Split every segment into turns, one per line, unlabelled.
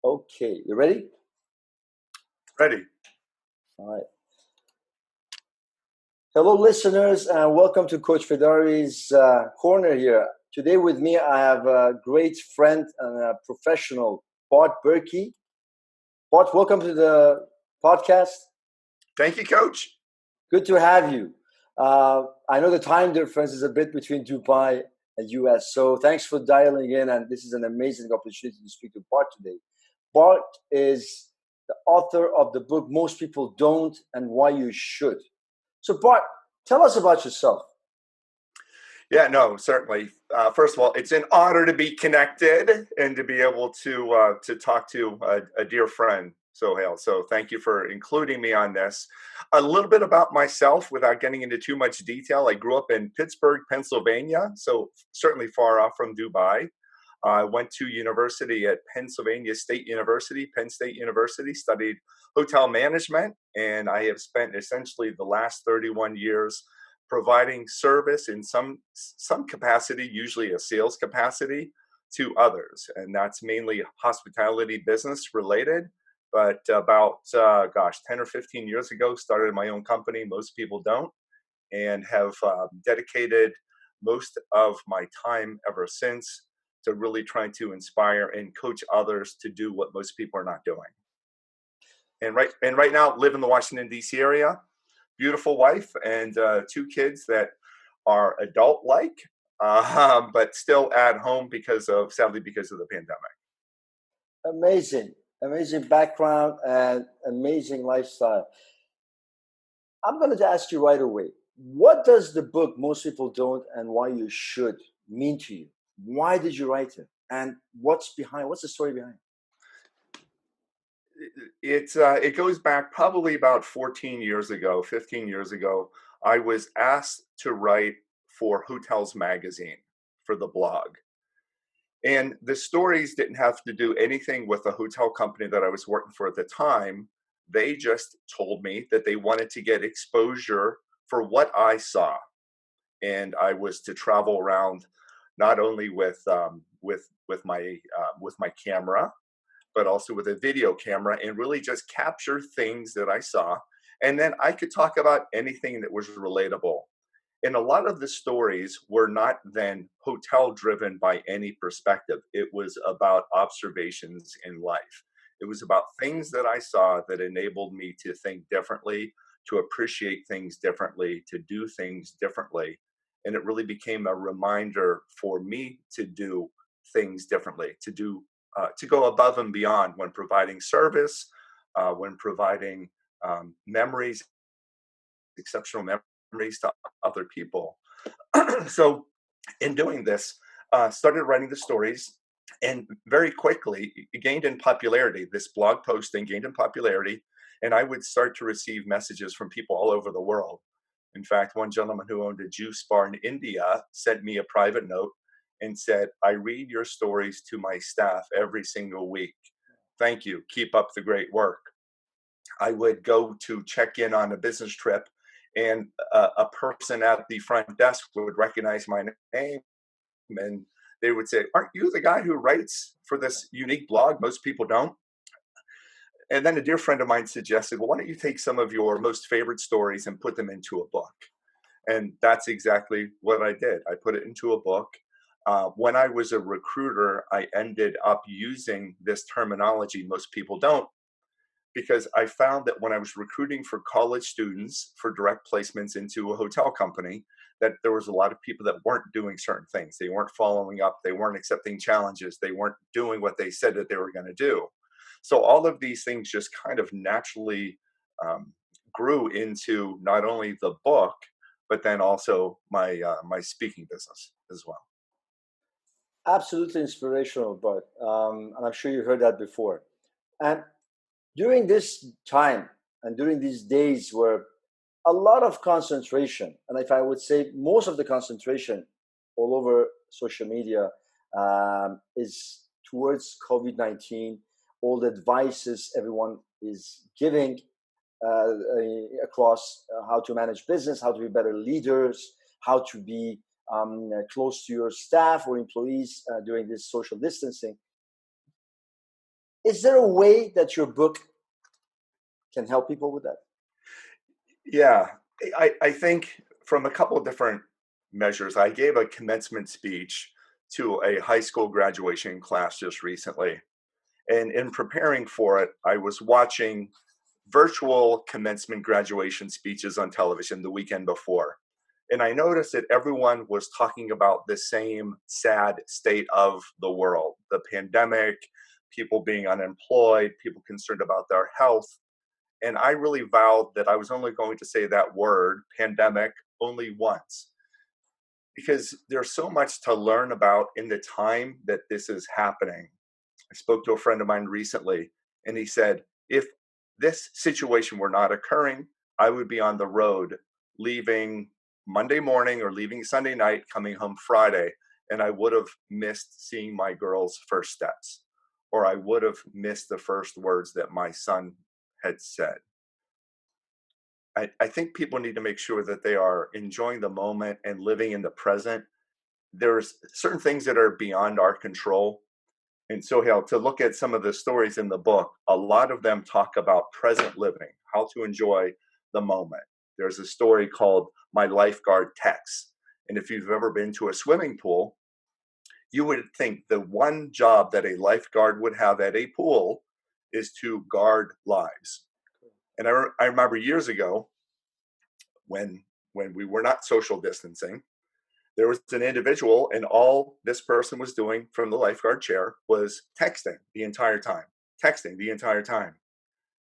Okay, you ready?
Ready.
All right. Hello, listeners, and welcome to Coach Pedari's corner here. Today with me, I have a great friend and a professional, Bart Berkey. Bart, welcome to the podcast.
Thank you, Coach.
Good to have you. I know the time difference is a bit between Dubai and US, so thanks for dialing in, and this is an amazing opportunity to speak to Bart today. Bart is the author of the book Most People Don't and Why You Should. So Bart, tell us about yourself.
Yeah, no, certainly. First of all, it's an honor to be connected and to be able to talk to a dear friend, Sohail. So thank you for including me on this. A little bit about myself without getting into too much detail. I grew up in Pittsburgh, Pennsylvania, so certainly far off from Dubai. I went to university at Pennsylvania State University, Penn State University, studied hotel management, and I have spent essentially the last 31 years providing service in some capacity, usually a sales capacity, to others, and that's mainly hospitality business related. But about 10 or 15 years ago, started my own company. Most people don't, and have dedicated most of my time ever since to really trying to inspire and coach others to do what most people are not doing. And right now, live in the Washington D.C. area. Beautiful wife and two kids that are adult-like, but still at home sadly because of the pandemic.
Amazing background and amazing lifestyle. I'm going to ask you right away, what does the book Most People Don't and Why You Should mean to you? Why did you write it? And what's the story behind it?
It goes back probably about 15 years ago. I was asked to write for Hotels Magazine for the blog. And the stories didn't have to do anything with the hotel company that I was working for at the time. They just told me that they wanted to get exposure for what I saw. And I was to travel around not only with my camera, but also with a video camera, and really just capture things that I saw. And then I could talk about anything that was relatable. And a lot of the stories were not then hotel driven by any perspective. It was about observations in life. It was about things that I saw that enabled me to think differently, to appreciate things differently, to do things differently. And it really became a reminder for me to do things differently, to go above and beyond when providing service, when providing memories, exceptional memories to other people. So in doing this, started writing the stories, and very quickly it gained in popularity. This blog posting gained in popularity, and I would start to receive messages from people all over the world. In fact, one gentleman who owned a juice bar in India sent me a private note and said, "I read your stories to my staff every single week. Thank you. Keep up the great work." I would go to check in on a business trip, and a person at the front desk would recognize my name, and they would say, "Aren't you the guy who writes for this unique blog? Most people don't." And then a dear friend of mine suggested, "Well, why don't you take some of your most favorite stories and put them into a book?" And that's exactly what I did. I put it into a book. When I was a recruiter, I ended up using this terminology, most people don't, because I found that when I was recruiting for college students for direct placements into a hotel company, that there was a lot of people that weren't doing certain things. They weren't following up. They weren't accepting challenges. They weren't doing what they said that they were going to do. So all of these things just kind of naturally grew into not only the book, but then also my speaking business as well.
Absolutely inspirational, Bart. And I'm sure you heard that before. And during this time and during these days where a lot of concentration, and if I would say most of the concentration all over social media is towards COVID-19, all the advices everyone is giving across how to manage business, how to be better leaders, how to be close to your staff or employees during this social distancing. Is there a way that your book can help people with that?
Yeah, I think from a couple of different measures. I gave a commencement speech to a high school graduation class just recently. And in preparing for it, I was watching virtual commencement graduation speeches on television the weekend before. And I noticed that everyone was talking about the same sad state of the world, the pandemic, people being unemployed, people concerned about their health. And I really vowed that I was only going to say that word, pandemic, only once, because there's so much to learn about in the time that this is happening. I spoke to a friend of mine recently, and he said, if this situation were not occurring, I would be on the road leaving Monday morning or leaving Sunday night, coming home Friday, and I would have missed seeing my girl's first steps, or I would have missed the first words that my son had said. I think people need to make sure that they are enjoying the moment and living in the present. There's certain things that are beyond our control. And so, Hal, to look at some of the stories in the book, a lot of them talk about present living, how to enjoy the moment. There's a story called My Lifeguard Text. And if you've ever been to a swimming pool, you would think the one job that a lifeguard would have at a pool is to guard lives. And I remember years ago when we were not social distancing, there was an individual, and all this person was doing from the lifeguard chair was texting the entire time.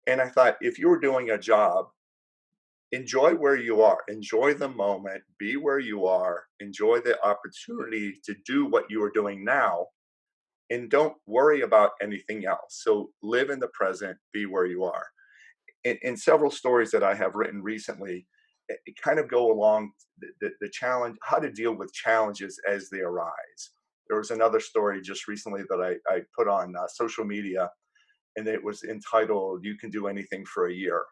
And I thought, if you were doing a job, enjoy where you are, enjoy the moment, be where you are, enjoy the opportunity to do what you are doing now, and don't worry about anything else. So live in the present, be where you are. In several stories that I have written recently, it kind of go along the challenge, how to deal with challenges as they arise. There was another story just recently that I put on social media, and it was entitled "You Can Do Anything for a Year,"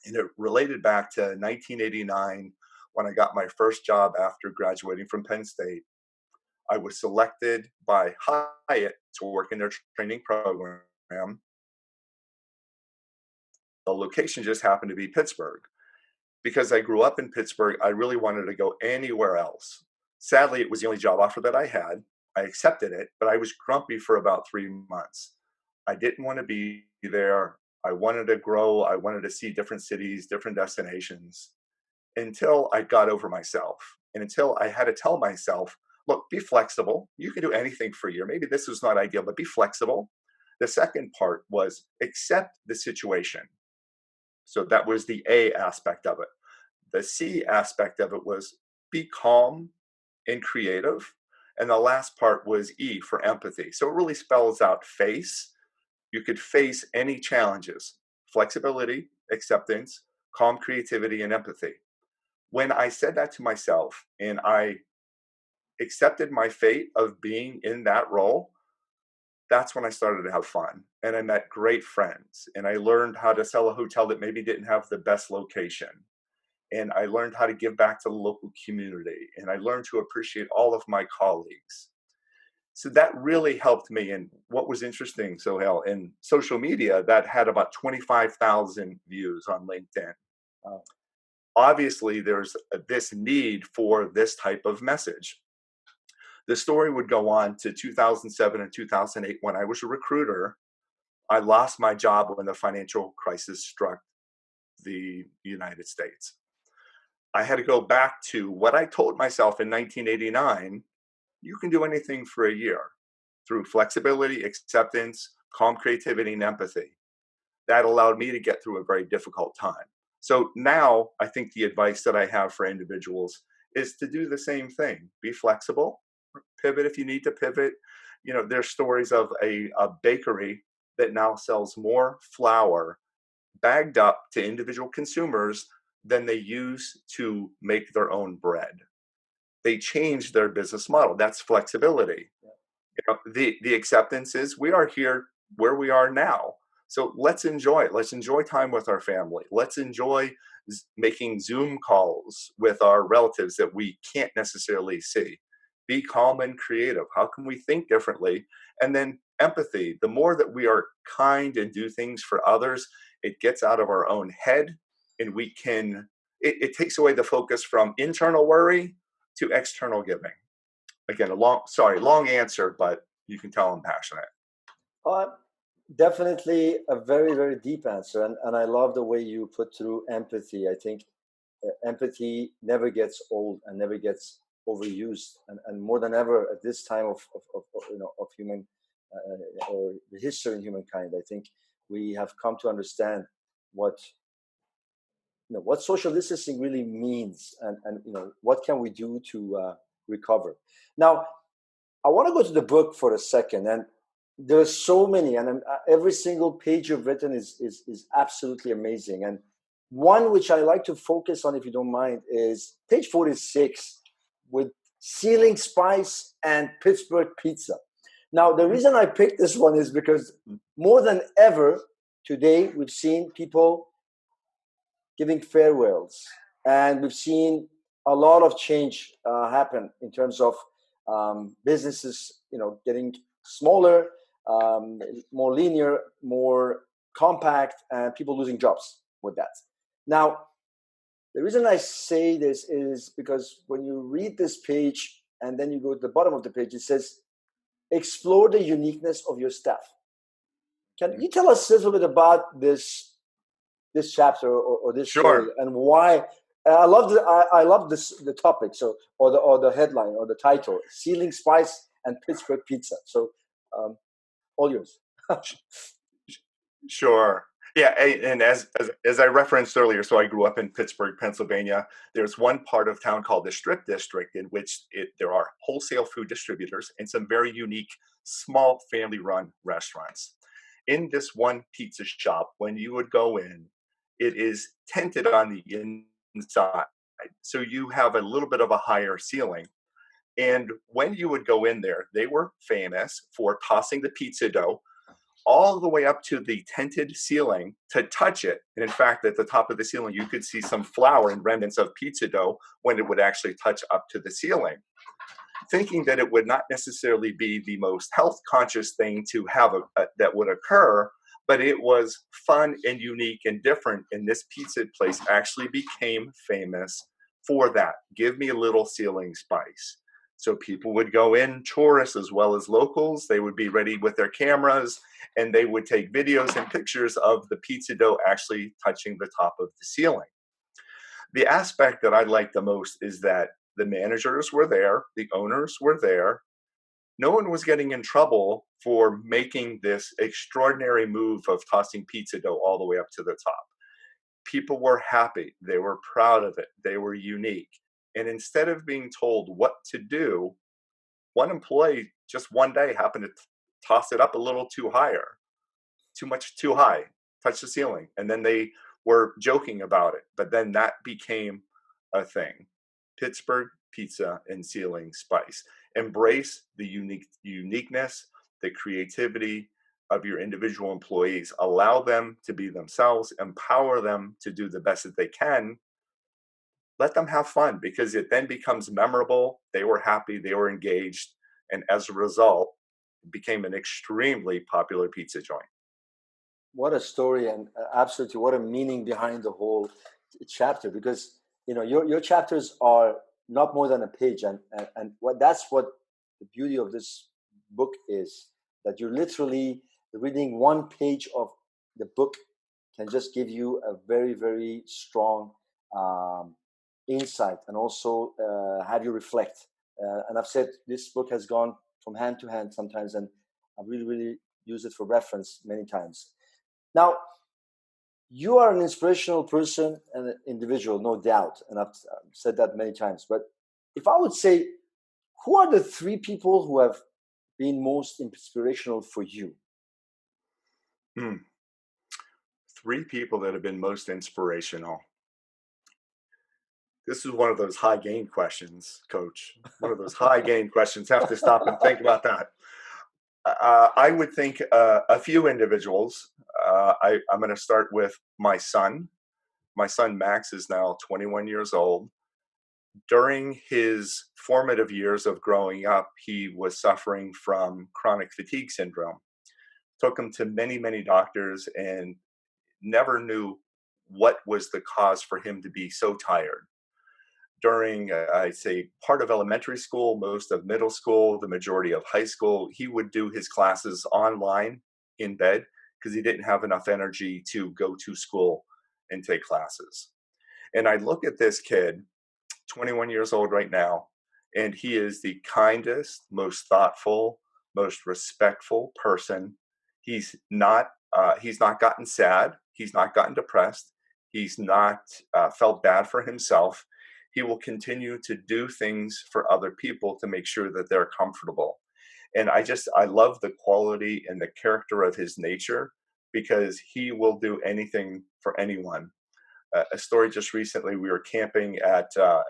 and it related back to 1989 when I got my first job after graduating from Penn State. I was selected by Hyatt to work in their training program. The location just happened to be Pittsburgh. Because I grew up in Pittsburgh, I really wanted to go anywhere else. Sadly, it was the only job offer that I had. I accepted it, but I was grumpy for about 3 months. I didn't want to be there. I wanted to grow. I wanted to see different cities, different destinations, until I got over myself and until I had to tell myself, look, be flexible. You can do anything for a year. Maybe this was not ideal, but be flexible. The second part was accept the situation. So that was the A aspect of it. The C aspect of it was be calm and creative. And the last part was E for empathy. So it really spells out face. You could face any challenges: flexibility, acceptance, calm creativity, and empathy. When I said that to myself and I accepted my fate of being in that role, that's when I started to have fun. And I met great friends. And I learned how to sell a hotel that maybe didn't have the best location. And I learned how to give back to the local community. And I learned to appreciate all of my colleagues. So that really helped me. And what was interesting, Sohail, in social media, that had about 25,000 views on LinkedIn.
Wow.
Obviously, there's this need for this type of message. The story would go on to 2007 and 2008 when I was a recruiter. I lost my job when the financial crisis struck the United States. I had to go back to what I told myself in 1989: you can do anything for a year through flexibility, acceptance, calm creativity, and empathy. That allowed me to get through a very difficult time. So now I think the advice that I have for individuals is to do the same thing. Be flexible, pivot if you need to pivot. You know, there's stories of a bakery that now sells more flour bagged up to individual consumers than they use to make their own bread. They changed their business model. That's flexibility. You know, the acceptance is we are here where we are now. So let's enjoy it. Let's enjoy time with our family. Let's enjoy making Zoom calls with our relatives that we can't necessarily see. Be calm and creative. How can we think differently? And then empathy. The more that we are kind and do things for others, it gets out of our own head, and we can, it takes away the focus from internal worry to external giving. Again, long answer, but you can tell I'm passionate.
Uh, Definitely a very, very deep answer. And I love the way you put through empathy. I think empathy never gets old and never gets overused. And more than ever at this time of human or the history in humankind, I think we have come to understand what what social distancing really means, and what can we do to recover. Now, I want to go to the book for a second, and there's so many, and every single page you've written is absolutely amazing. And one which I like to focus on, if you don't mind, is page 46 with ceiling spice and Pittsburgh pizza. Now, the reason I picked this one is because more than ever today we've seen people giving farewells, and we've seen a lot of change happen in terms of businesses, getting smaller, more linear, more compact, and people losing jobs with that. Now, the reason I say this is because when you read this page and then you go to the bottom of the page, it says, explore the uniqueness of your staff. Can you tell us a little bit about this chapter or this story,
Sure.
and why? I love the topic, so or the headline or the title, ceiling spice and Pittsburgh pizza. So all yours.
Sure. Yeah, and as I referenced earlier, so I grew up in Pittsburgh, Pennsylvania. There's one part of town called the Strip District, in which there are wholesale food distributors and some very unique small family-run restaurants. In this one pizza shop, when you would go in, it is tented on the inside, so you have a little bit of a higher ceiling. And when you would go in there, they were famous for tossing the pizza dough all the way up to the tented ceiling to touch it. And in fact, at the top of the ceiling, you could see some flour and remnants of pizza dough when it would actually touch up to the ceiling. Thinking that it would not necessarily be the most health conscious thing to have that would occur, but it was fun and unique and different. And this pizza place actually became famous for that. Give me a little ceiling spice. So people would go in, tourists as well as locals. They would be ready with their cameras, and they would take videos and pictures of the pizza dough actually touching the top of the ceiling. The aspect that I like the most is that the managers were there, the owners were there. No one was getting in trouble for making this extraordinary move of tossing pizza dough all the way up to the top. People were happy. They were proud of it. They were unique. And instead of being told what to do, one employee just one day happened to toss it up a little too higher, too high, touch the ceiling. And then they were joking about it. But then that became a thing. Pittsburgh pizza and ceiling spice. Embrace the uniqueness, the creativity of your individual employees. Allow them to be themselves, empower them to do the best that they can. Let them have fun, because it then becomes memorable. They were happy, they were engaged, and as a result, it became an extremely popular pizza joint.
What a story, and absolutely what a meaning behind the whole chapter, because your chapters are not more than a page, and what the beauty of this book is, that you're literally reading one page of the book can just give you a very, very strong um, insight, and also have you reflect. And I've said this book has gone from hand to hand sometimes, and I've really, really used it for reference many times. Now, you are an inspirational person and an individual, no doubt, and I've said that many times. But if I would say, who are the three people who have been most inspirational for you?
Hmm. Three people that have been most inspirational. This is one of those high gain questions, coach. One of those high gain questions. Have to stop and think about that. I would think a few individuals. I'm going to start with my son. My son Max is now 21 years old. During his formative years of growing up, he was suffering from chronic fatigue syndrome. took him to many, many doctors, and never knew what was the cause for him to be so tired. During, I'd say, part of elementary school, most of middle school, the majority of high school, he would do his classes online in bed because he didn't have enough energy to go to school and take classes. And I look at this kid, 21 years old right now, and he is the kindest, most thoughtful, most respectful person. He's not gotten sad. He's not gotten depressed. He's not felt bad for himself. He will continue to do things for other people to make sure that they're comfortable. And I love the quality and the character of his nature because he will do anything for anyone. A story just recently, we were camping at a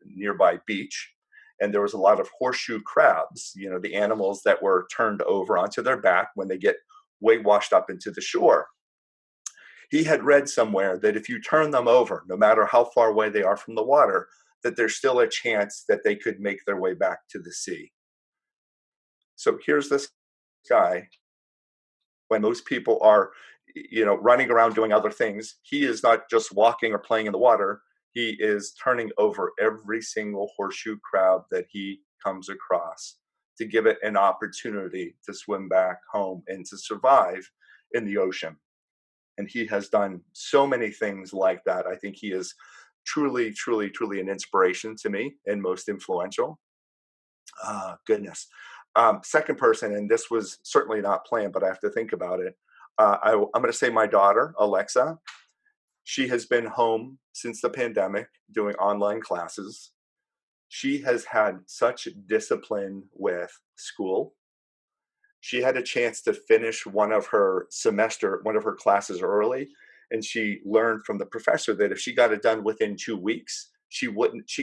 nearby beach, and there was a lot of horseshoe crabs, the animals that were turned over onto their back when they get way washed up into the shore. He had read somewhere that if you turn them over, no matter how far away they are from the water, that there's still a chance that they could make their way back to the sea. So here's this guy, when most people are running around doing other things, he is not just walking or playing in the water. He is turning over every single horseshoe crab that he comes across to give it an opportunity to swim back home and to survive in the ocean. And he has done so many things like that. I think he is truly, truly, truly an inspiration to me and most influential. Goodness. Second person, and this was certainly not planned, but I have to think about it. I'm going to say my daughter, Alexa. She has been home since the pandemic doing online classes. She has had such discipline with school. She had a chance to finish one of her classes early, and she learned from the professor that if she got it done within 2 weeks, she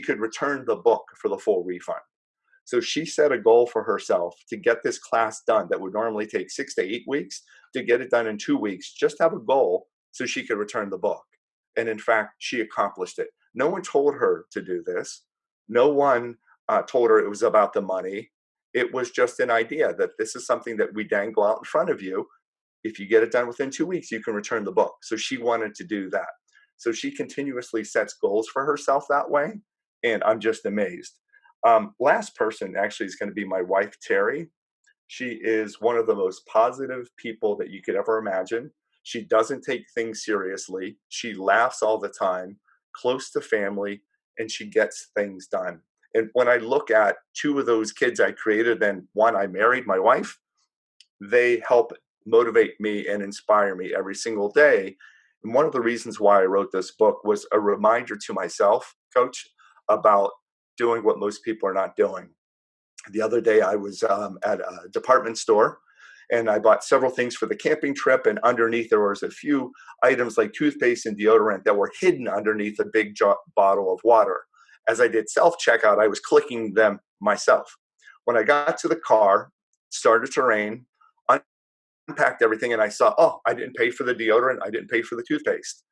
could return the book for the full refund. So she set a goal for herself to get this class done that would normally take 6 to 8 weeks, to get it done in 2 weeks, just have a goal so she could return the book. And in fact, she accomplished it. No one told her to do this. No one told her it was about the money. It was just an idea that this is something that we dangle out in front of you. If you get it done within 2 weeks, you can return the book. So she wanted to do that. So she continuously sets goals for herself that way. And I'm just amazed. Last person actually is going to be my wife, Terry. She is one of the most positive people that you could ever imagine. She doesn't take things seriously. She laughs all the time, close to family, and she gets things done. And when I look at two of those kids I created, then one I married, my wife, they help motivate me and inspire me every single day. And one of the reasons why I wrote this book was a reminder to myself, Coach, about doing what most people are not doing. The other day, I was at a department store, and I bought several things for the camping trip. And underneath, there was a few items like toothpaste and deodorant that were hidden underneath a big bottle of water. As I did self checkout, I was clicking them myself. When I got to the car, it started to rain, unpacked everything, and I saw, oh, I didn't pay for the deodorant. I didn't pay for the toothpaste.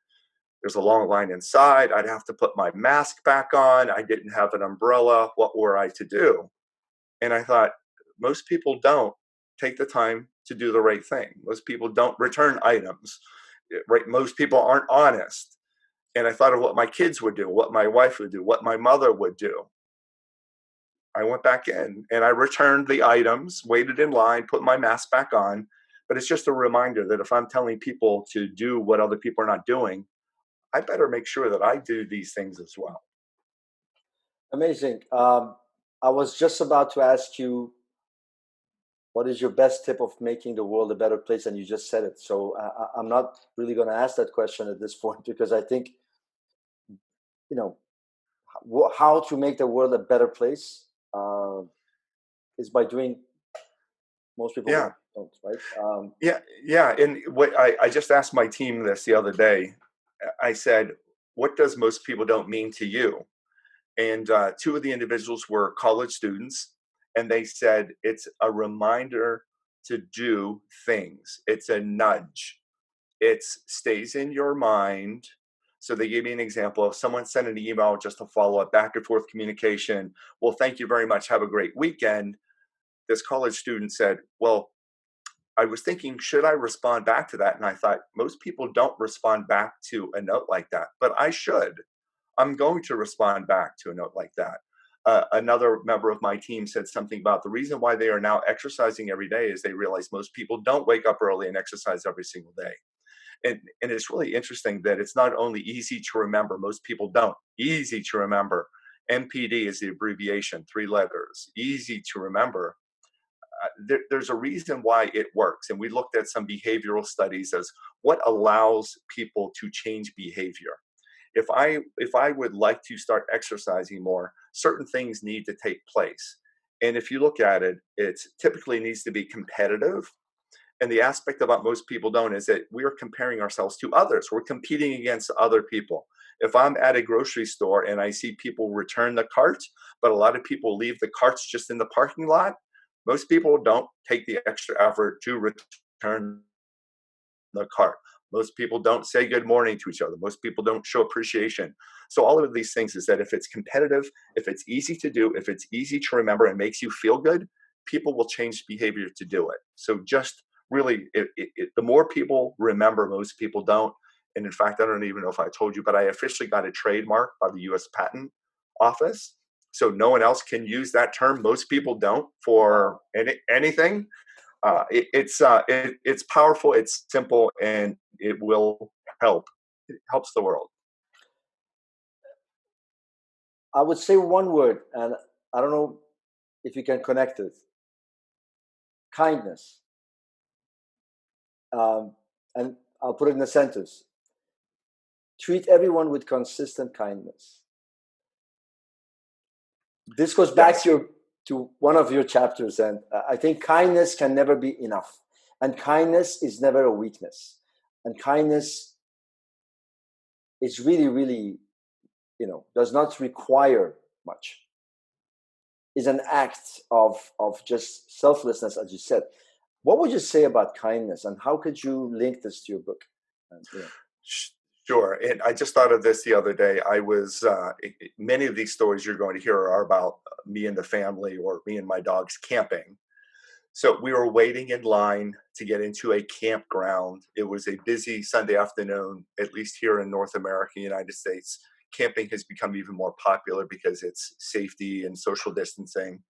There's a long line inside. I'd have to put my mask back on. I didn't have an umbrella. What were I to do? And I thought, most people don't take the time to do the right thing. Most people don't return items, right? Most people aren't honest. And I thought of what my kids would do, what my wife would do, what my mother would do. I went back in and I returned the items, waited in line, put my mask back on. But it's just a reminder that if I'm telling people to do what other people are not doing, I better make sure that I do these things as well.
Amazing. I was just about to ask you, what is your best tip of making the world a better place? And you just said it. So I'm not really going to ask that question at this point, because I think, you know, how to make the world a better place is by doing most people
Yeah.
don't, right?
Yeah. And what I just asked my team this the other day. I said, what does most people don't mean to you? And two of the individuals were college students, and they said it's a reminder to do things. It's a nudge. It stays in your mind. So they gave me an example of someone sent an email just to follow up, back and forth communication. Well, thank you very much. Have a great weekend. This college student said, well, I was thinking, should I respond back to that? And I thought, most people don't respond back to a note like that, but I should. I'm going to respond back to a note like that. Another member of my team said something about the reason why they are now exercising every day is they realize most people don't wake up early and exercise every single day. And it's really interesting that it's not only easy to remember, most people don't. Easy to remember. MPD is the abbreviation, 3 letters. Easy to remember. There's a reason why it works. And we looked at some behavioral studies as what allows people to change behavior. If I would like to start exercising more, certain things need to take place. And if you look at it, it typically needs to be competitive. And the aspect about most people don't is that we are comparing ourselves to others. We're competing against other people. If I'm at a grocery store and I see people return the cart, but a lot of people leave the carts just in the parking lot, most people don't take the extra effort to return the cart. Most people don't say good morning to each other. Most people don't show appreciation. So all of these things is that if it's competitive, if it's easy to do, if it's easy to remember and makes you feel good, people will change behavior to do it. So just really, the more people remember, most people don't. And in fact, I don't even know if I told you, but I officially got a trademark by the U.S. Patent Office. So no one else can use that term. Most people don't for anything. It's powerful, it's simple, and it will help. It helps the world.
I would say one word, and I don't know if you can connect it. Kindness. And I'll put it in a sentence. Treat everyone with consistent kindness. This goes back
Yes.
to one of your chapters, and I think kindness can never be enough. And kindness is never a weakness. And kindness is really, really, does not require much. Is an act of just selflessness, as you said. What would you say about kindness, and how could you link this to your book? And,
Sure. And I just thought of this the other day. I was, many of these stories you're going to hear are about me and the family or me and my dogs camping. So we were waiting in line to get into a campground. It was a busy Sunday afternoon, at least here in North America, United States. Camping has become even more popular because it's safety and social distancing.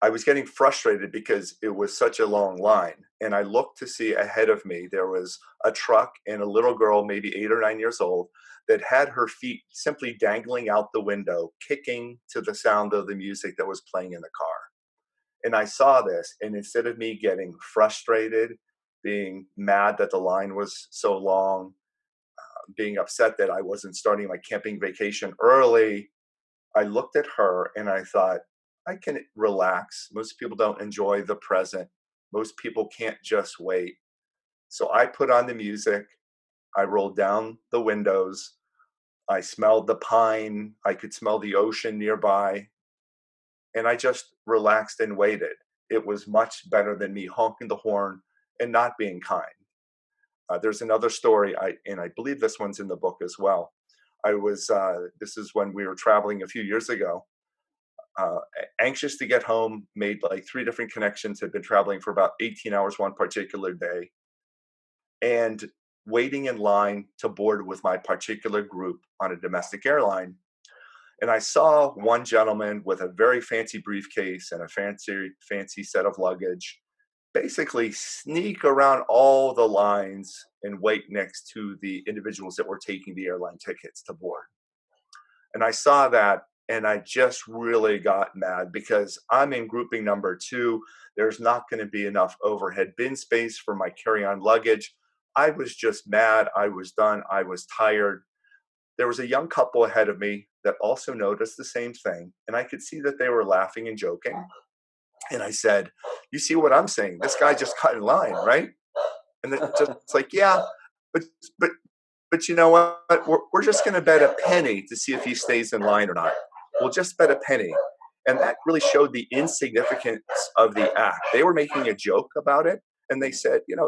I was getting frustrated because it was such a long line. And I looked to see ahead of me, there was a truck and a little girl, maybe 8 or 9 years old, that had her feet simply dangling out the window, kicking to the sound of the music that was playing in the car. And I saw this, and instead of me getting frustrated, being mad that the line was so long, being upset that I wasn't starting my camping vacation early, I looked at her and I thought, I can relax. Most people don't enjoy the present. Most people can't just wait. So I put on the music. I rolled down the windows. I smelled the pine. I could smell the ocean nearby. And I just relaxed and waited. It was much better than me honking the horn and not being kind. There's another story, and I believe this one's in the book as well. This is when we were traveling a few years ago, uh, anxious to get home, made like 3 different connections, had been traveling for about 18 hours one particular day, and waiting in line to board with my particular group on a domestic airline. And I saw one gentleman with a very fancy briefcase and a fancy set of luggage basically sneak around all the lines and wait next to the individuals that were taking the airline tickets to board. And I saw that and I just really got mad because I'm in grouping number 2. There's not going to be enough overhead bin space for my carry on luggage. I was just mad. I was done. I was tired. There was a young couple ahead of me that also noticed the same thing. And I could see that they were laughing and joking. And I said, "You see what I'm saying? This guy just cut in line, right?" And it's just it's like, "Yeah, but but but you know what? We're just going to bet a penny to see if he stays in line or not. We'll just bet a penny." And that really showed the insignificance of the act. They were making a joke about it. And they said, it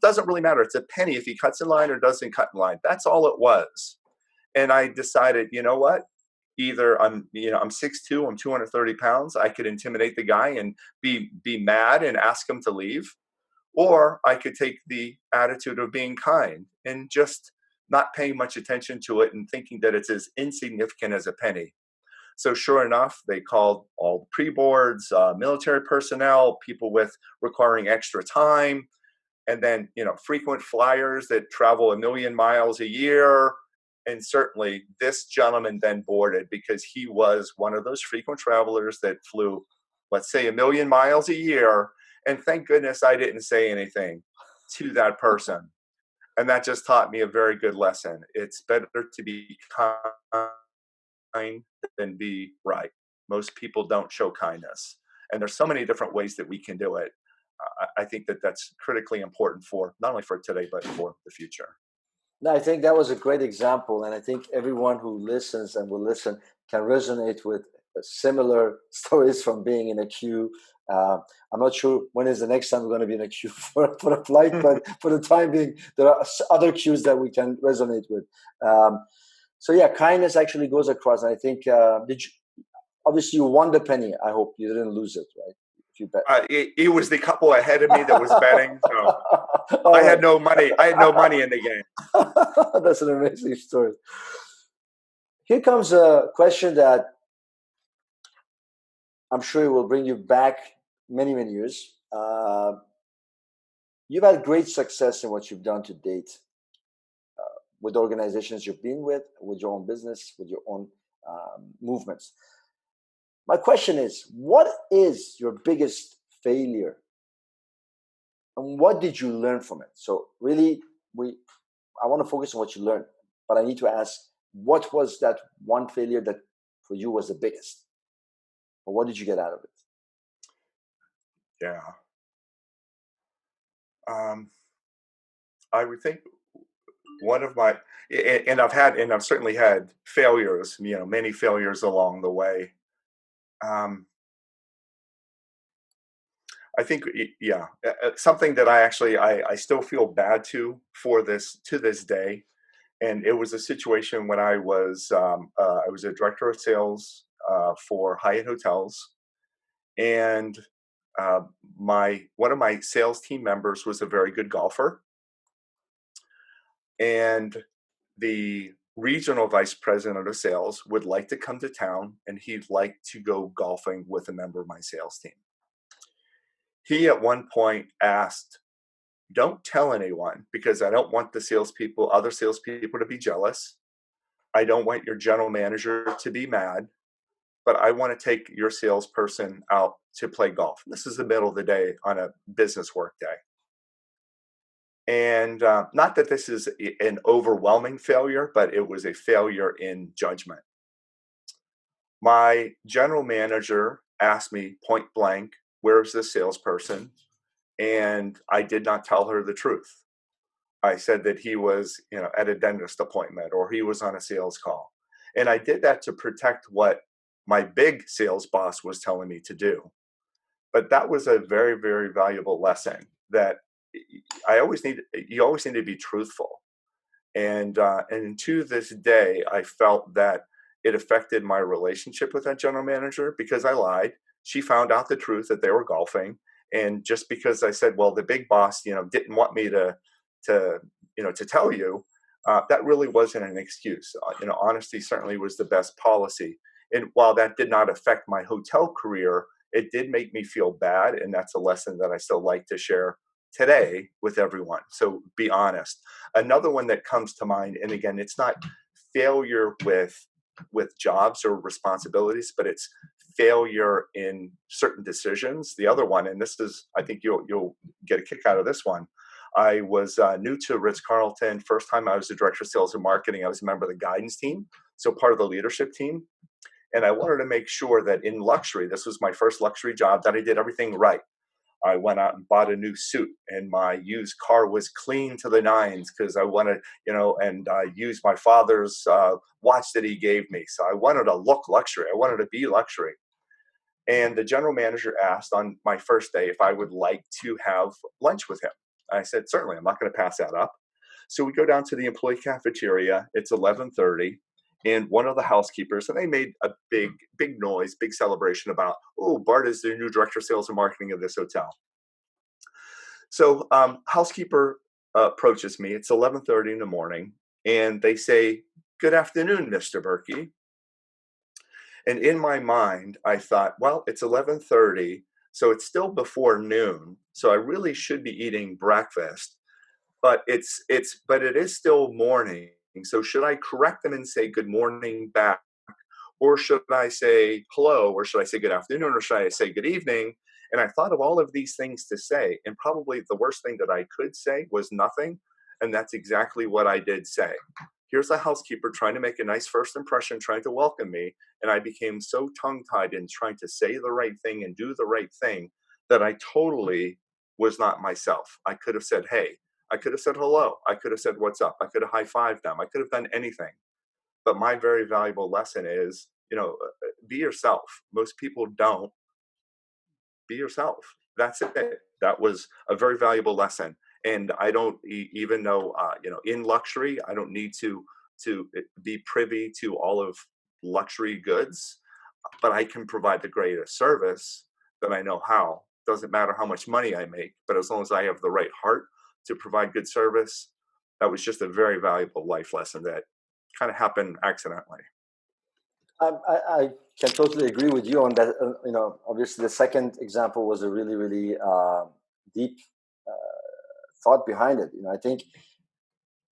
doesn't really matter. It's a penny if he cuts in line or doesn't cut in line. That's all it was. And I decided, you know what? Either I'm 6'2", I'm 230 pounds. I could intimidate the guy and be mad and ask him to leave, Or I could take the attitude of being kind and just not paying much attention to it and thinking that it's as insignificant as a penny. So sure enough, they called all the pre-boards, military personnel, people with requiring extra time, and then frequent flyers that travel 1 million miles a year. And certainly this gentleman then boarded because he was one of those frequent travelers that flew, let's say, 1 million miles a year. And thank goodness I didn't say anything to that person. And that just taught me a very good lesson. It's better to be kind than be right. Most people don't show kindness. And there's so many different ways that we can do it. I think that that's critically important for not only for today, but for the future.
No, I think that was a great example, and I think everyone who listens and will listen can resonate with similar stories from being in a queue. I'm not sure when is the next time we're going to be in a queue for a flight, but for the time being, there are other queues that we can resonate with. So yeah, kindness actually goes across. And I think obviously you won the penny. I hope you didn't lose it, right? If you bet.
It was the couple ahead of me that was betting, so
All
I
right.
had no money. I had no money in the game.
That's an amazing story. Here comes a question that I'm sure will bring you back many, many years. You've had great success in what you've done to date with organizations you've been with your own business, with your own movements. My question is, what is your biggest failure? And what did you learn from it? So really, I want to focus on what you learned, but I need to ask, what was that one failure that for you was the biggest? Or what did you get out of it?
Yeah. I would think one of my and I've certainly had failures, many failures along the way. Um, I think, yeah, something that I still feel bad to this day, and it was a situation when I was a director of sales for Hyatt hotels, and uh, my one of my sales team members was a very good golfer, and the regional vice president of sales would like to come to town, and he'd like to go golfing with a member of my sales team. He at one point asked, "Don't tell anyone because I don't want other salespeople to be jealous. I don't want your general manager to be mad, but I want to take your salesperson out to play golf." This is the middle of the day on a business work day. And not that this is an overwhelming failure, but it was a failure in judgment. My general manager asked me point blank, "Where's the salesperson?" And I did not tell her the truth. I said that he was, at a dentist appointment or he was on a sales call. And I did that to protect what my big sales boss was telling me to do. But that was a very, very valuable lesson that you always need to be truthful. And to this day, I felt that it affected my relationship with that general manager because I lied. She found out the truth that they were golfing, and just because I said, "Well, the big boss, didn't want me to tell you," that really wasn't an excuse. Honesty certainly was the best policy. And while that did not affect my hotel career, it did make me feel bad, and that's a lesson that I still like to share today with everyone. So be honest. Another one that comes to mind, and again, it's not failure with jobs or responsibilities, but it's failure in certain decisions. The other one, and this is, I think you'll get a kick out of this one. I was new to Ritz Carlton. First time I was the director of sales and marketing. I was a member of the guidance team, so part of the leadership team. And I wanted to make sure that in luxury, this was my first luxury job, that I did everything right. I went out and bought a new suit, and my used car was clean to the nines because I wanted, and I used my father's watch that he gave me. So I wanted to look luxury. I wanted to be luxury. And the general manager asked on my first day if I would like to have lunch with him. I said, "Certainly, I'm not going to pass that up." So we go down to the employee cafeteria. It's 11:30, and one of the housekeepers, and they made a big noise, big celebration about, "Oh, Bart is the new director of sales and marketing of this hotel." So housekeeper approaches me. It's 11:30 in the morning, and they say, "Good afternoon, Mr. Berkey." And in my mind, I thought, well, it's 11:30, so it's still before noon. So I really should be eating breakfast, but it is still morning. So should I correct them and say good morning back? Or should I say hello? Or should I say good afternoon? Or should I say good evening? And I thought of all of these things to say. And probably the worst thing that I could say was nothing. And that's exactly what I did say. Here's a housekeeper trying to make a nice first impression, trying to welcome me. And I became so tongue tied in trying to say the right thing and do the right thing that I totally was not myself. I could have said, hey, I could have said hello. I could have said, what's up? I could have high fived them. I could have done anything. But my very valuable lesson is, be yourself. Most people don't. Be yourself. That's it. That was a very valuable lesson. And I don't even know, in luxury, I don't need to be privy to all of luxury goods, but I can provide the greatest service that I know how. Doesn't matter how much money I make, but as long as I have the right heart to provide good service, that was just a very valuable life lesson that kind of happened accidentally.
I can totally agree with you on that. Obviously, the second example was a really, really deep thought behind it. I think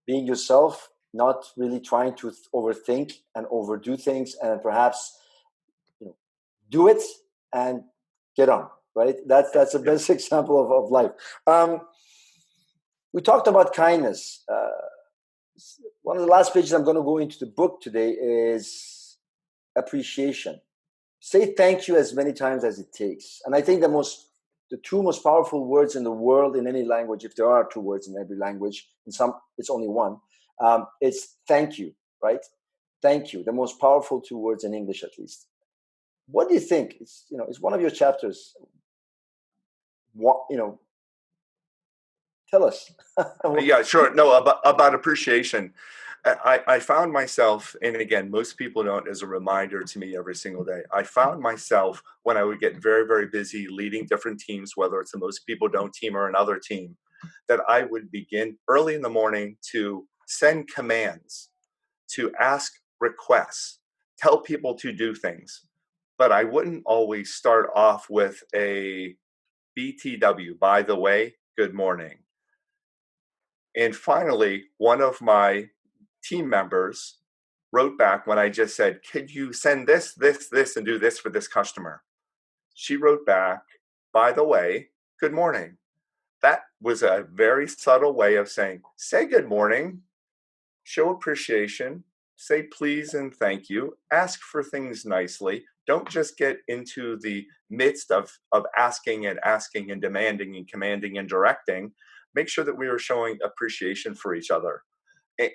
being yourself, not really trying to overthink and overdo things, and perhaps do it and get on. Right? That's the best example of life. We talked about kindness. One of the last pages I'm going to go into the book today is appreciation. Say thank you as many times as it takes. And I think the two most powerful words in the world in any language, if there are two words in every language, in some it's only one, it's thank you, right? Thank you, the most powerful two words in English at least. What do you think? It's one of your chapters. What, tell us.
Yeah, sure. No, about appreciation. I found myself, and again, most people don't, as a reminder to me every single day. I found myself when I would get very, very busy leading different teams, whether it's a most people don't team or another team, that I would begin early in the morning to send commands, to ask requests, tell people to do things. But I wouldn't always start off with a BTW, by the way, good morning. And finally, one of my team members wrote back when I just said, could you send this, this, this, and do this for this customer? She wrote back, by the way, good morning. That was a very subtle way of saying, say good morning, show appreciation, say please and thank you, ask for things nicely. Don't just get into the midst of asking and demanding and commanding and directing. Make sure that we are showing appreciation for each other.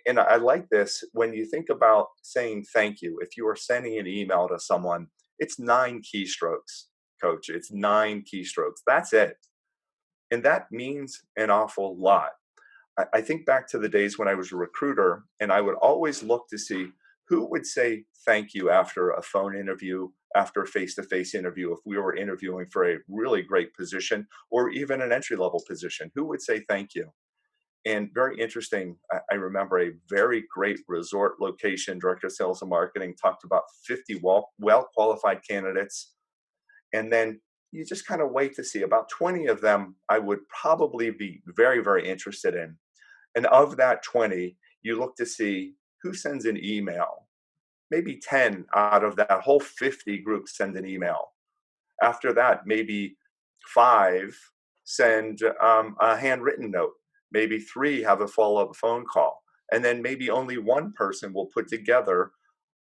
And I like this when you think about saying thank you. If you are sending an email to someone, it's 9 keystrokes, coach. It's 9 keystrokes. That's it. And that means an awful lot. I think back to the days when I was a recruiter, and I would always look to see who would say thank you after a phone interview, after a face-to-face interview, if we were interviewing for a really great position or even an entry-level position. Who would say thank you? And very interesting, I remember a very great resort location director of sales and marketing talked about 50 well-qualified candidates. And then you just kind of wait to see about 20 of them I would probably be very, very interested in. And of that 20, you look to see who sends an email. Maybe 10 out of that whole 50 group send an email. After that, maybe 5 send a handwritten note. Maybe 3 have a follow-up phone call. And then maybe only one person will put together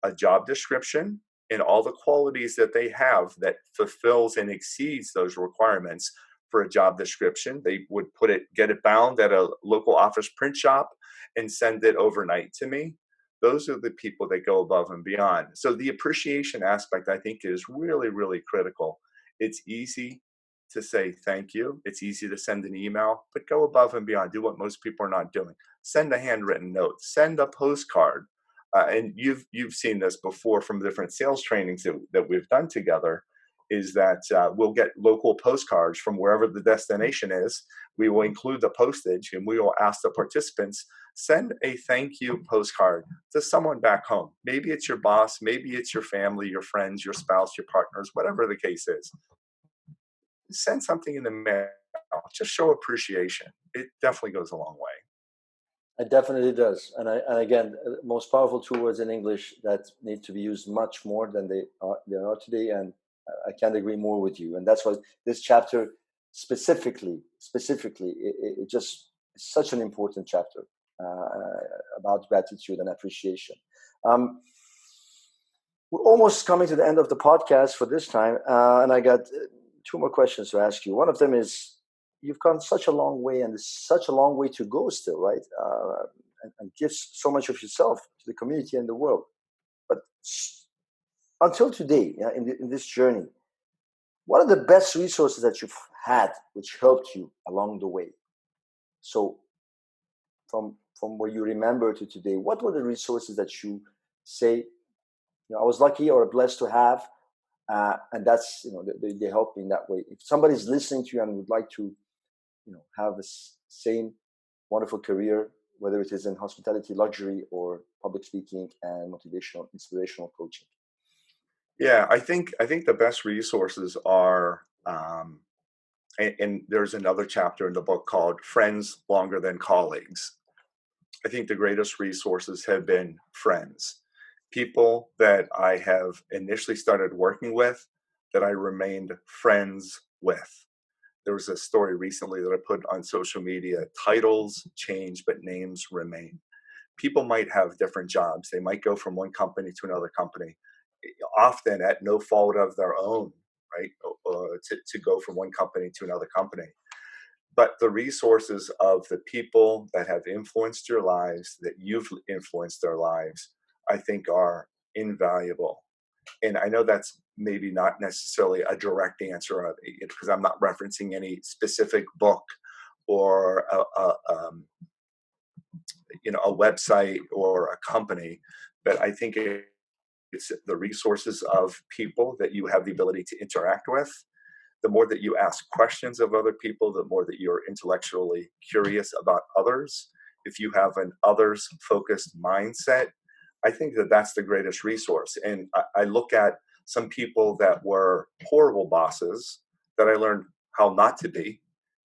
a job description and all the qualities that they have that fulfills and exceeds those requirements for a job description. They would get it bound at a local office print shop and send it overnight to me. Those are the people that go above and beyond. So the appreciation aspect, I think, is really, really critical. It's easy to say thank you. It's easy to send an email, but go above and beyond. Do what most people are not doing. Send a handwritten note. Send a postcard. And you've seen this before from different sales trainings that we've done together. is that we'll get local postcards from wherever the destination is. We will include the postage, and we will ask the participants, send a thank you postcard to someone back home. Maybe it's your boss, maybe it's your family, your friends, your spouse, your partners, whatever the case is. Send something in the mail. Just show appreciation. It definitely goes a long way.
It definitely does. And again, most powerful two words in English that need to be used much more than they are today. And I can't agree more with you. And that's why this chapter specifically, it just is such an important chapter about gratitude and appreciation. We're almost coming to the end of the podcast for this time. And I got two more questions to ask you. One of them is, you've gone such a long way, and there's such a long way to go still, right? And give so much of yourself to the community and the world. But until today, in this journey, what are the best resources that you've had which helped you along the way? So from what you remember to today, what were the resources that you say, I was lucky or blessed to have, and that's, they helped me in that way. If somebody's listening to you and would like to have the same wonderful career, whether it is in hospitality, luxury, or public speaking and motivational, inspirational coaching.
Yeah, I think the best resources are, and there's another chapter in the book called "Friends Longer Than Colleagues." I think the greatest resources have been friends, people that I have initially started working with, that I remained friends with. There was a story recently that I put on social media: titles change, but names remain. People might have different jobs. They might go from one company to another company, often at no fault of their own, right? To go from one company to another company. But the resources of the people that have influenced your lives, that you've influenced their lives, I think are invaluable. And I know that's maybe not necessarily a direct answer because I'm not referencing any specific book or a website or a company, but I think it's the resources of people that you have the ability to interact with. The more that you ask questions of other people, the more that you're intellectually curious about others. If you have an others focused mindset, I think that that's the greatest resource. And I look at some people that were horrible bosses that I learned how not to be.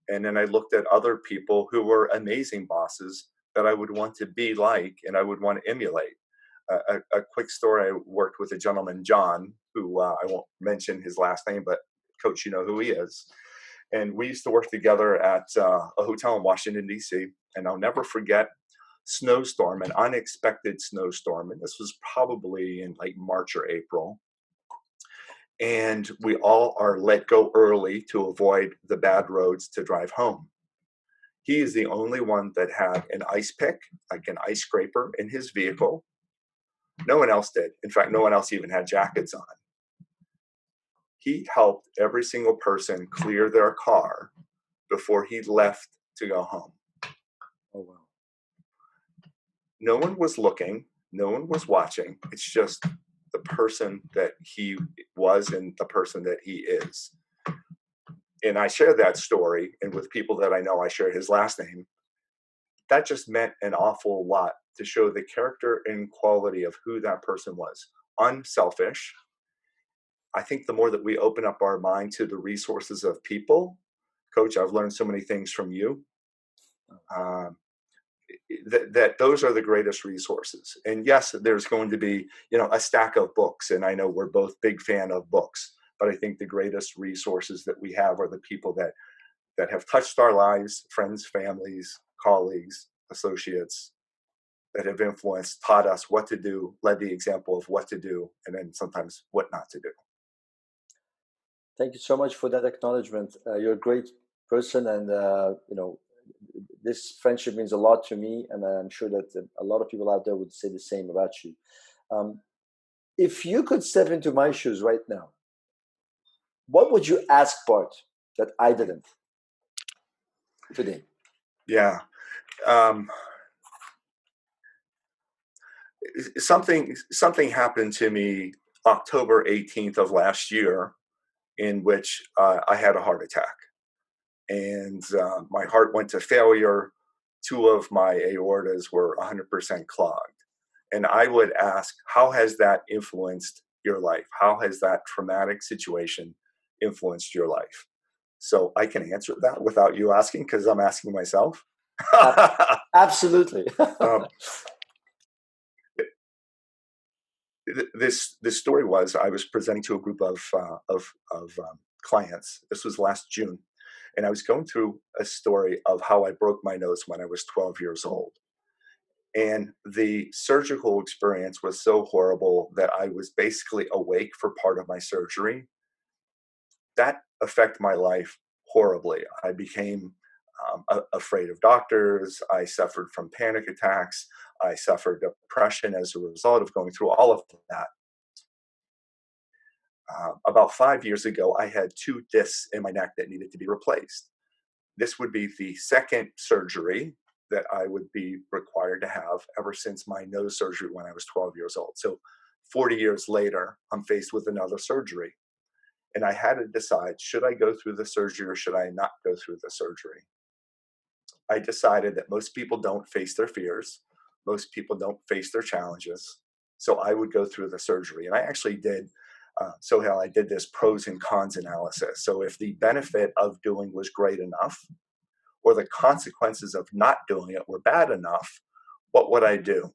And then I looked at other people who were amazing bosses that I would want to be like and I would want to emulate. A quick story: I worked with a gentleman, John, who I won't mention his last name, but Coach, you know who he is. And we used to work together at a hotel in Washington, D.C. And I'll never forget snowstorm, an unexpected snowstorm. And this was probably in like March or April. And we all are let go early to avoid the bad roads to drive home. He is the only one that had an ice pick, like an ice scraper, in his vehicle. No one else did. In fact, no one else even had jackets on. He helped every single person clear their car before he left to go home.
Oh, wow.
No one was looking. No one was watching. It's just the person that he was and the person that he is. And I share that story, and with people that I know, I share his last name. That just meant an awful lot to show the character and quality of who that person was. Unselfish. I think the more that we open up our mind to the resources of people, Coach, I've learned so many things from you. That those are the greatest resources. And yes, there's going to be, a stack of books. And I know we're both big fan of books, but I think the greatest resources that we have are the people that have touched our lives, friends, families, colleagues, associates, that have influenced, taught us what to do, led the example of what to do, and then sometimes what not to do.
Thank you so much for that acknowledgement. You're a great person, and this friendship means a lot to me, and I'm sure that a lot of people out there would say the same about you. If you could step into my shoes right now, what would you ask Bart that I didn't today?
Yeah. Something happened to me October 18th of last year, in which I had a heart attack, and my heart went to failure. Two of my aortas were 100% clogged. And I would ask, how has that influenced your life? How has that traumatic situation influenced your life? So I can answer that without you asking because I'm asking myself.
Ab- Absolutely.
um, this story was I was presenting to a group of clients. This was last June, and I was going through a story of how I broke my nose when I was 12 years old. And the surgical experience was so horrible that I was basically awake for part of my surgery. That affected my life horribly. I became afraid of doctors. I suffered from panic attacks. I suffered depression as a result of going through all of that. About 5 years ago, I had two discs in my neck that needed to be replaced. This would be the second surgery that I would be required to have ever since my nose surgery when I was 12 years old. So 40 years later, I'm faced with another surgery. And I had to decide, should I go through the surgery or should I not go through the surgery? I decided that most people don't face their fears. Most people don't face their challenges. So I would go through the surgery. And I actually did. I did this pros and cons analysis. So if the benefit of doing was great enough, or the consequences of not doing it were bad enough, what would I do?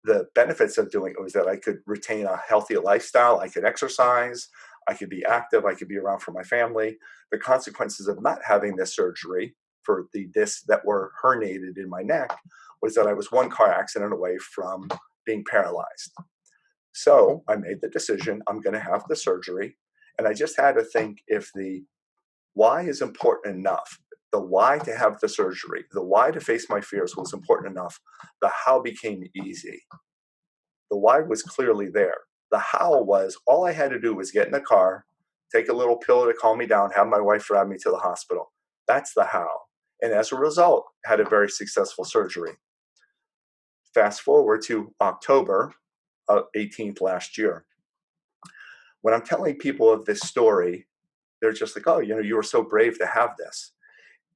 The benefits of doing it was that I could retain a healthy lifestyle, I could exercise, I could be active, I could be around for my family. The consequences of not having this surgery for the discs that were herniated in my neck was that I was one car accident away from being paralyzed. So I made the decision, I'm going to have the surgery. And I just had to think if the why is important enough. The why to have the surgery, the why to face my fears was important enough. The how became easy. The why was clearly there. The how was all I had to do was get in the car, take a little pill to calm me down, have my wife drive me to the hospital. That's the how. And as a result, had a very successful surgery. Fast forward to October 18th last year. When I'm telling people of this story, they're just like, oh, you were so brave to have this.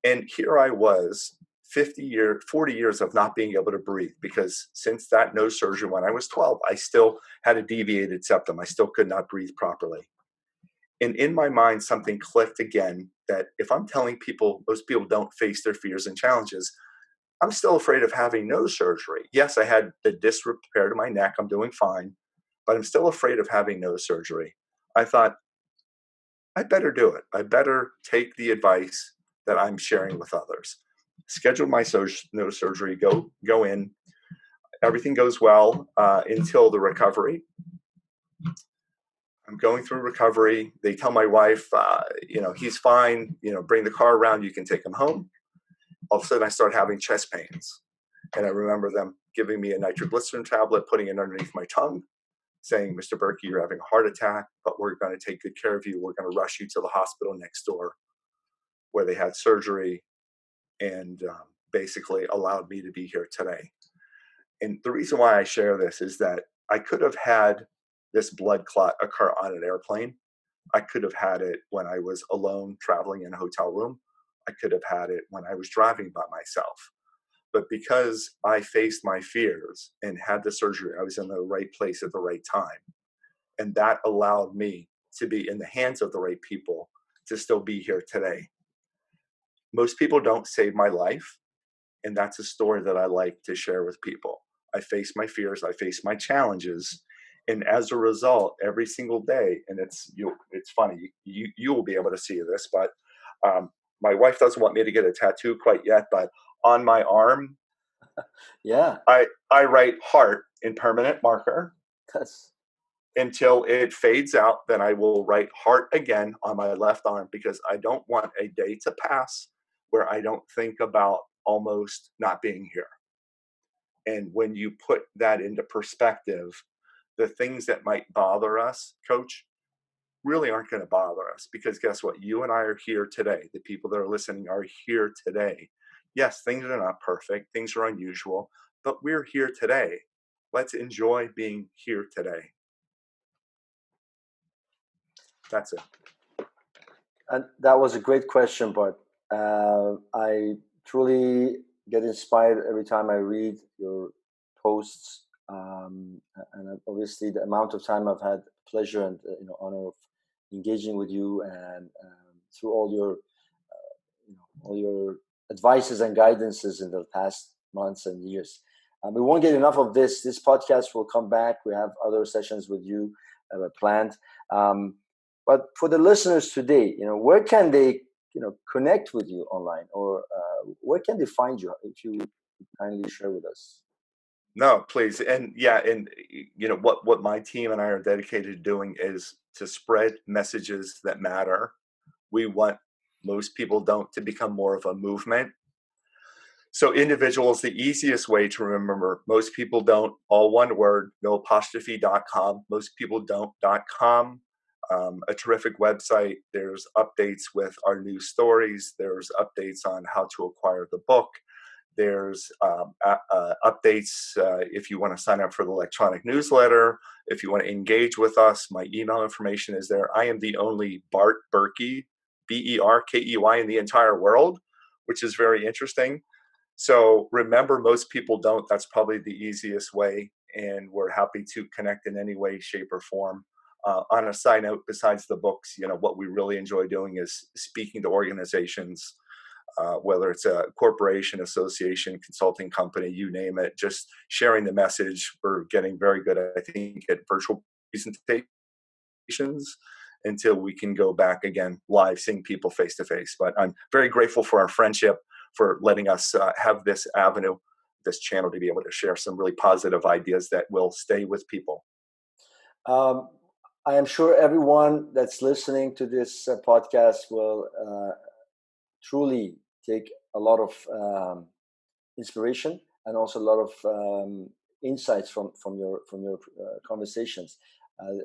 And here I was, 40 years of not being able to breathe because since that nose surgery when I was 12, I still had a deviated septum. I still could not breathe properly. And in my mind, something clicked again that if I'm telling people, most people don't face their fears and challenges, I'm still afraid of having nose surgery. Yes, I had the disc repaired in my neck. I'm doing fine, but I'm still afraid of having nose surgery. I thought, I better do it. I better take the advice that I'm sharing with others. Schedule my nose surgery, go in. Everything goes well until the recovery. I'm going through recovery. They tell my wife, he's fine. Bring the car around. You can take him home. All of a sudden, I start having chest pains, and I remember them giving me a nitroglycerin tablet, putting it underneath my tongue, saying, Mr. Berkey, you're having a heart attack, but we're going to take good care of you. We're going to rush you to the hospital next door where they had surgery and basically allowed me to be here today. And the reason why I share this is that I could have had this blood clot occur on an airplane. I could have had it when I was alone traveling in a hotel room. I could have had it when I was driving by myself. But because I faced my fears and had the surgery, I was in the right place at the right time. And that allowed me to be in the hands of the right people to still be here today. Most people don't save my life. And that's a story that I like to share with people. I face my fears, I face my challenges. And as a result, every single day, and it's funny, you will be able to see this, but my wife doesn't want me to get a tattoo quite yet, but on my arm,
Yeah,
I write heart in permanent marker
that's
until it fades out. Then I will write heart again on my left arm because I don't want a day to pass where I don't think about almost not being here. And when you put that into perspective, the things that might bother us, coach, really aren't going to bother us because guess what? You and I are here today. The people that are listening are here today. Yes, things are not perfect, things are unusual, but we're here today. Let's enjoy being here today. That's it.
And that was a great question, but I truly get inspired every time I read your posts, and obviously the amount of time I've had pleasure and honor of engaging with you, and through all your advices and guidances in the past months and years. We won't get enough of this. This podcast will come back. We have other sessions with you planned. Um, but for the listeners today, where can they, connect with you online, or where can they find you? If you kindly share with us.
No, please. And yeah, and what my team and I are dedicated to doing is to spread messages that matter. We want most people don't to become more of a movement. So individual is the easiest way to remember. Most people don't, all one word, no apostrophe.com. Most people don't.com. A terrific website. There's updates with our new stories. There's updates on how to acquire the book. There's updates if you want to sign up for the electronic newsletter. If you want to engage with us, my email information is there. I am the only Bart Berkey, Berkey, in the entire world, which is very interesting. So remember, most people don't. That's probably the easiest way, and we're happy to connect in any way, shape, or form. On a side note, besides the books, what we really enjoy doing is speaking to organizations, whether it's a corporation, association, consulting company, you name it, just sharing the message. We're getting very good, I think, at virtual presentations until we can go back again live, seeing people face to face. But I'm very grateful for our friendship, for letting us have this avenue, this channel to be able to share some really positive ideas that will stay with people.
Um, I am sure everyone that's listening to this podcast will truly take a lot of inspiration, and also a lot of insights from your conversations. Uh,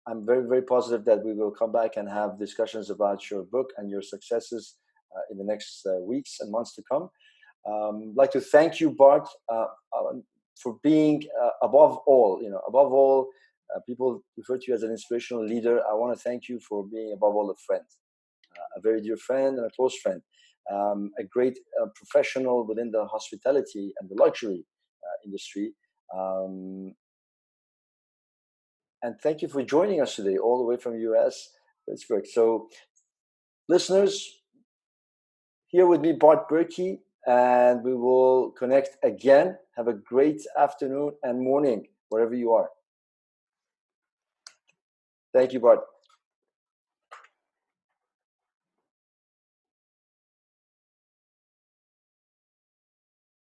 I'm very, very positive that we will come back and have discussions about your book and your successes in the next weeks and months to come. I'd like to thank you, Bart, for being above all. People refer to you as an inspirational leader. I want to thank you for being above all a friend, a very dear friend and a close friend, a great professional within the hospitality and the luxury industry. And thank you for joining us today, all the way from US, Pittsburgh. So, listeners, here with me, Bart Berkey, and we will connect again. Have a great afternoon and morning, wherever you are. Thank you, Bart.